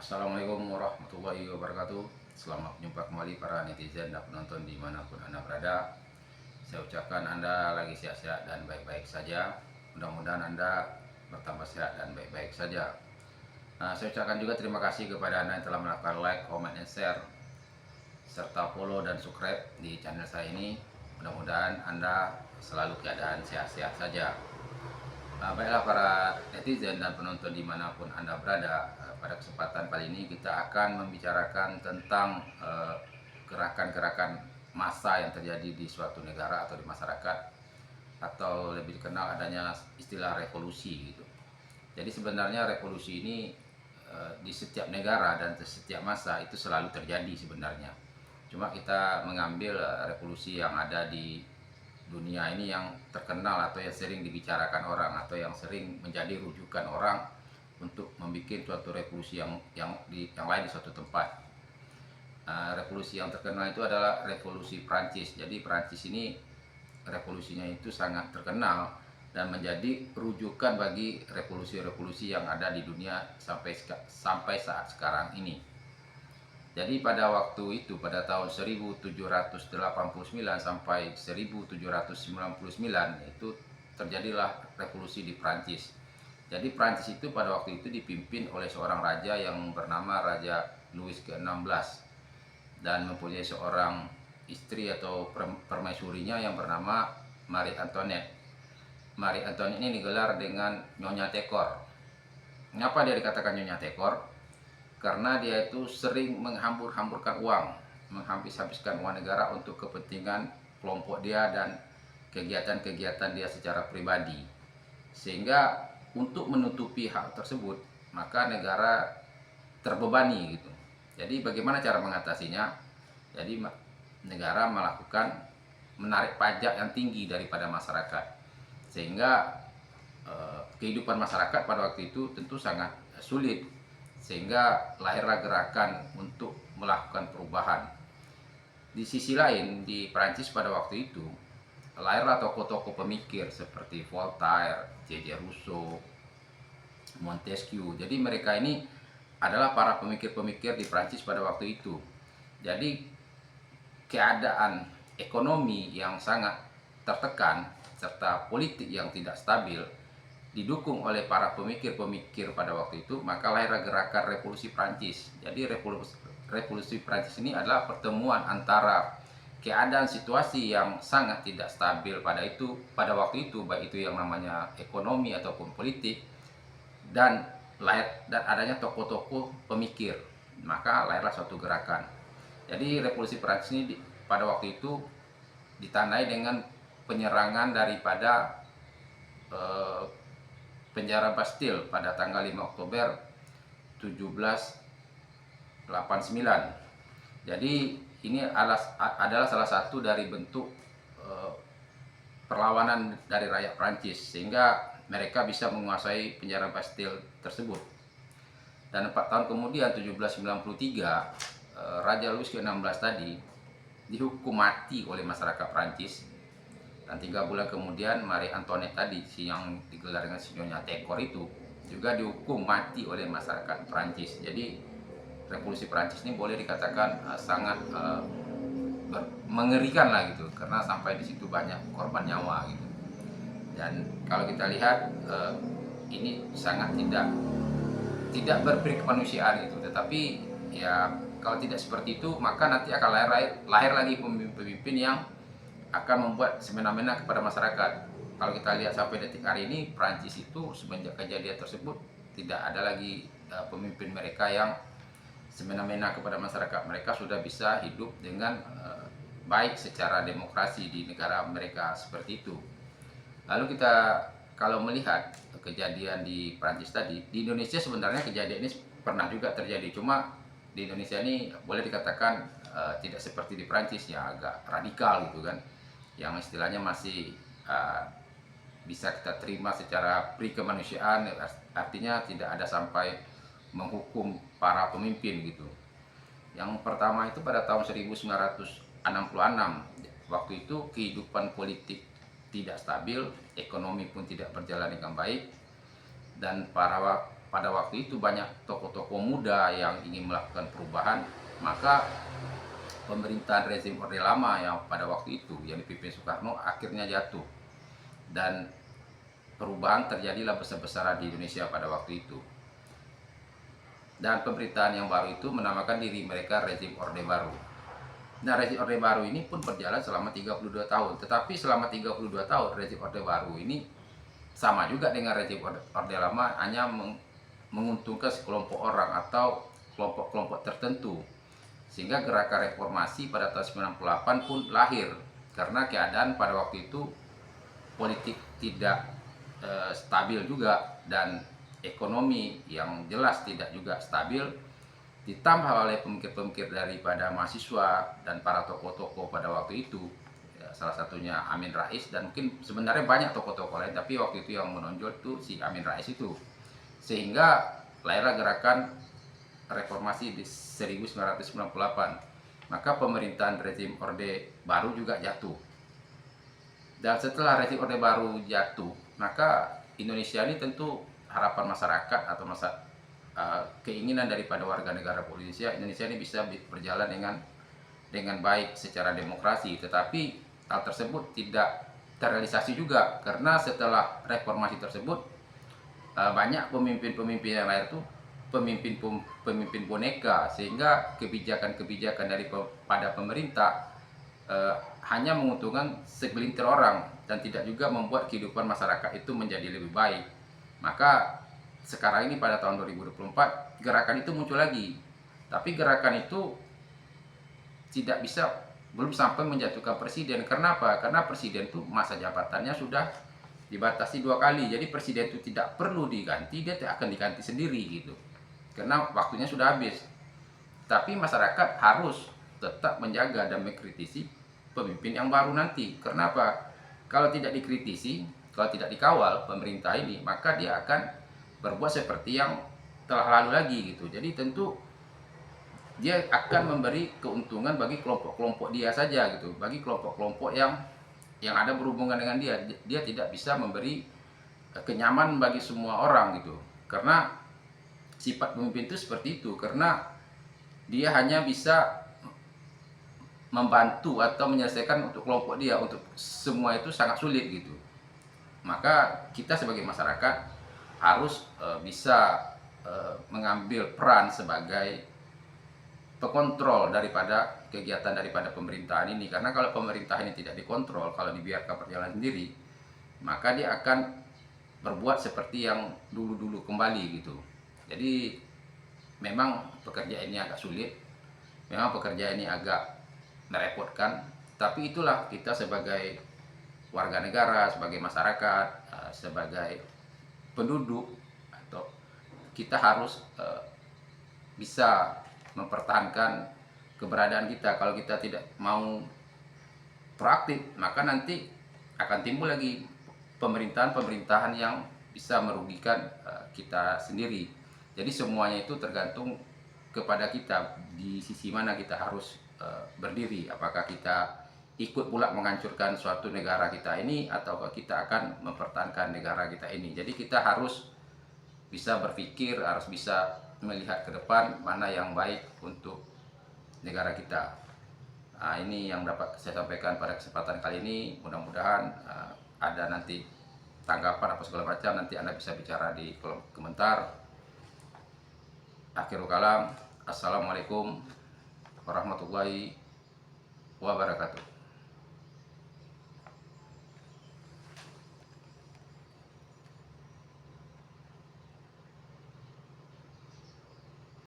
Assalamualaikum warahmatullahi wabarakatuh. Selamat jumpa kembali para netizen dan penonton dimanapun Anda berada. Saya ucapkan Anda lagi sehat-sehat dan baik-baik saja. Mudah-mudahan Anda bertambah sehat dan baik-baik saja. Saya ucapkan juga terima kasih kepada Anda yang telah melakukan like, comment, and share, serta follow dan subscribe di channel saya ini. Mudah-mudahan Anda selalu keadaan sehat-sehat saja. Baiklah para netizen dan penonton dimanapun Anda berada, pada kesempatan kali ini kita akan membicarakan tentang gerakan-gerakan massa yang terjadi di suatu negara atau di masyarakat, atau lebih dikenal adanya istilah revolusi gitu. Jadi sebenarnya revolusi ini di setiap negara dan di setiap masa itu selalu terjadi sebenarnya. Cuma kita mengambil revolusi yang ada di dunia ini yang terkenal atau yang sering dibicarakan orang atau yang sering menjadi rujukan orang untuk membuat suatu revolusi yang lain di suatu tempat. Revolusi yang terkenal itu adalah revolusi Prancis. Jadi Prancis ini revolusinya itu sangat terkenal dan menjadi rujukan bagi revolusi-revolusi yang ada di dunia sampai saat sekarang ini. Jadi pada waktu itu, pada tahun 1789 sampai 1799 itu terjadilah revolusi di Prancis. Jadi Prancis itu pada waktu itu dipimpin oleh seorang raja yang bernama Raja Louis ke-16 dan mempunyai seorang istri atau permaisurinya yang bernama Marie Antoinette. Marie Antoinette ini digelar dengan Nyonya Tekor. Mengapa dia dikatakan Nyonya Tekor? Karena dia itu sering menghambur-hamburkan uang, menghabis-habiskan uang negara untuk kepentingan kelompok dia dan kegiatan-kegiatan dia secara pribadi. Sehingga untuk menutupi hal tersebut, maka negara terbebani gitu. Jadi bagaimana cara mengatasinya? Jadi negara menarik pajak yang tinggi daripada masyarakat. Sehingga kehidupan masyarakat pada waktu itu tentu sangat sulit. Sehingga lahirlah gerakan untuk melakukan perubahan. Di sisi lain, di Prancis pada waktu itu lahirlah tokoh-tokoh pemikir seperti Voltaire, J.J. Rousseau, Montesquieu. Jadi mereka ini adalah para pemikir-pemikir di Prancis pada waktu itu. Jadi keadaan ekonomi yang sangat tertekan serta politik yang tidak stabil didukung oleh para pemikir-pemikir pada waktu itu, maka lahirlah gerakan revolusi Prancis. Jadi revolusi Prancis ini adalah pertemuan antara keadaan situasi yang sangat tidak stabil pada waktu itu, baik itu yang namanya ekonomi ataupun politik, dan adanya tokoh-tokoh pemikir, maka lahirlah suatu gerakan. Jadi revolusi Prancis ini pada waktu itu ditandai dengan penyerangan daripada penjara Bastille pada tanggal 5 Oktober 1789. Jadi ini adalah salah satu dari bentuk perlawanan dari rakyat Prancis sehingga mereka bisa menguasai penjara Bastille tersebut. Dan 4 tahun kemudian 1793 Raja Louis ke-16 tadi dihukum mati oleh masyarakat Prancis. Dan 3 bulan kemudian Marie Antoinette tadi yang digelar dengan Nyonya Tekor itu juga dihukum mati oleh masyarakat Prancis. Jadi revolusi Prancis ini boleh dikatakan sangat mengerikan lah gitu, karena sampai di situ banyak korban nyawa gitu. Dan kalau kita lihat ini sangat tidak berperi kemanusiaan gitu. Tetapi ya kalau tidak seperti itu, maka nanti akan lahir lagi pemimpin-pemimpin yang akan membuat semena-mena kepada masyarakat. Kalau kita lihat sampai detik hari ini, Prancis itu semenjak kejadian tersebut tidak ada lagi pemimpin mereka yang semena-mena kepada masyarakat. Mereka sudah bisa hidup dengan baik secara demokrasi di negara mereka seperti itu. Lalu kita kalau melihat kejadian di Prancis tadi, di Indonesia sebenarnya kejadian ini pernah juga terjadi. Cuma di Indonesia ini boleh dikatakan tidak seperti di Prancis, ya agak radikal gitu kan, yang istilahnya masih bisa kita terima secara pri kemanusiaan, artinya tidak ada sampai menghukum para pemimpin gitu. Yang pertama itu pada tahun 1966, waktu itu kehidupan politik tidak stabil, ekonomi pun tidak berjalan dengan baik, dan para pada waktu itu banyak tokoh-tokoh muda yang ingin melakukan perubahan, maka pemerintahan rezim Orde Lama yang pada waktu itu yang dipimpin Soekarno akhirnya jatuh, dan perubahan terjadilah besar-besaran di Indonesia pada waktu itu. Dan pemerintahan yang baru itu menamakan diri mereka rezim Orde Baru. Nah, rezim Orde Baru ini pun berjalan selama 32 tahun. Tetapi selama 32 tahun rezim Orde Baru ini sama juga dengan rezim Orde Lama, hanya menguntungkan sekelompok orang atau kelompok-kelompok tertentu. Sehingga gerakan reformasi pada tahun 98 pun lahir karena keadaan pada waktu itu politik tidak stabil juga, dan ekonomi yang jelas tidak juga stabil, ditambah oleh pemikir-pemikir daripada mahasiswa dan para tokoh-tokoh pada waktu itu, ya, salah satunya Amin Rais, dan mungkin sebenarnya banyak tokoh-tokoh lain, tapi waktu itu yang menonjol itu si Amin Rais itu, sehingga lahirlah gerakan reformasi di 1998. Maka pemerintahan rezim Orde Baru juga jatuh. Dan setelah rezim Orde Baru jatuh, maka Indonesia ini tentu harapan masyarakat atau keinginan daripada warga negara Indonesia ini bisa berjalan dengan baik secara demokrasi. Tetapi hal tersebut tidak terrealisasi juga, karena setelah reformasi tersebut banyak pemimpin-pemimpin yang lahir itu pemimpin boneka, sehingga kebijakan-kebijakan daripada pemerintah hanya menguntungkan segelintir orang dan tidak juga membuat kehidupan masyarakat itu menjadi lebih baik. Maka sekarang ini pada tahun 2024 gerakan itu muncul lagi, tapi gerakan itu belum sampai menjatuhkan presiden. Kenapa? Karena presiden itu masa jabatannya sudah dibatasi 2 kali, jadi presiden itu tidak perlu diganti, dia akan diganti sendiri gitu, karena waktunya sudah habis. Tapi masyarakat harus tetap menjaga dan mengkritisi pemimpin yang baru nanti. Kenapa? Kalau tidak dikritisi, kalau tidak dikawal pemerintah ini, maka dia akan berbuat seperti yang telah lalu lagi gitu. Jadi tentu dia akan memberi keuntungan bagi kelompok-kelompok dia saja gitu, bagi kelompok-kelompok yang ada berhubungan dengan dia. Dia tidak bisa memberi kenyamanan bagi semua orang gitu. Karena sifat pemimpin itu seperti itu, karena dia hanya bisa membantu atau menyelesaikan untuk kelompok dia, untuk semua itu sangat sulit gitu. Maka kita sebagai masyarakat harus bisa mengambil peran sebagai pengontrol daripada kegiatan daripada pemerintahan ini. Karena kalau pemerintah ini tidak dikontrol, kalau dibiarkan berjalan sendiri, maka dia akan berbuat seperti yang dulu-dulu kembali gitu. Jadi memang pekerjaan ini agak sulit, memang pekerjaan ini agak merepotkan, tapi itulah kita sebagai warga negara, sebagai masyarakat, sebagai penduduk, atau kita harus bisa mempertahankan keberadaan kita. Kalau kita tidak mau proaktif, maka nanti akan timbul lagi pemerintahan-pemerintahan yang bisa merugikan kita sendiri. Jadi semuanya itu tergantung kepada kita, di sisi mana kita harus berdiri. Apakah kita ikut pula menghancurkan suatu negara kita ini, atau kita akan mempertahankan negara kita ini. Jadi kita harus bisa berpikir, harus bisa melihat ke depan mana yang baik untuk negara kita. Nah, ini yang dapat saya sampaikan pada kesempatan kali ini. Mudah-mudahan ada nanti tanggapan apa segala macam, nanti Anda bisa bicara di kolom komentar. Akhirul kalam, assalamualaikum warahmatullahi wabarakatuh.